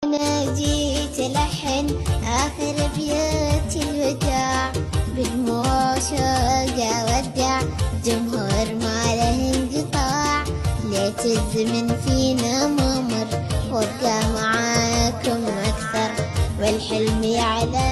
أنا جيت ألحن آخر أبيات الوداع، بدموع شوق أودع جمهور ما له انقطاع. ليت الزمن فينا ما مر وابقى معاكم أكثر، والحلم يعلى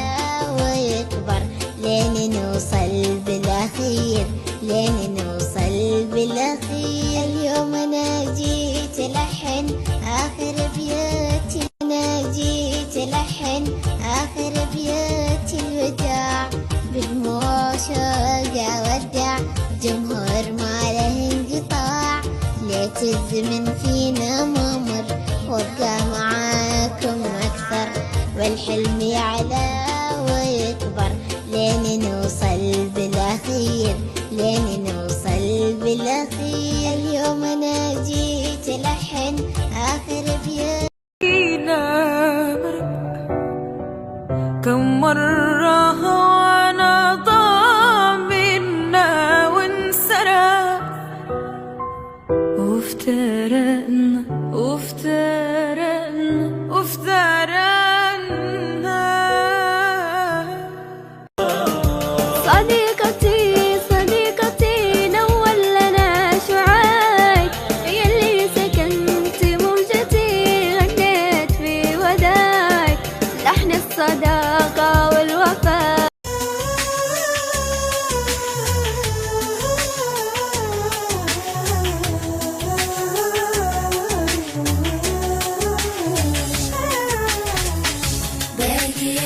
ويكبر لين نوصل بالأخير، لين نوصل بالأخير. اليوم أنا جيت ألحن آخر أبيات، أنا جيت ألحن آخر أبيات الوداع، بدموع شوق أودع جمهور ما له انقطاع. ليت الزمن فينا ما مر وابقى معاكم أكثر، والحلم يعلى ويكبر لين نوصل بالأخير، لين نوصل بالأخير. اليوم أنا جيت ألحن آخر أبيات. كم مرة هوانا ضاع منا وانسرق، وافترقنا وافترقنا وافترقنا. صديقتي صديقتي نور لنا شعاعك، يلي سكنت موجتي غنيت في وداعك، لحن الصداقة والوفاء. باقي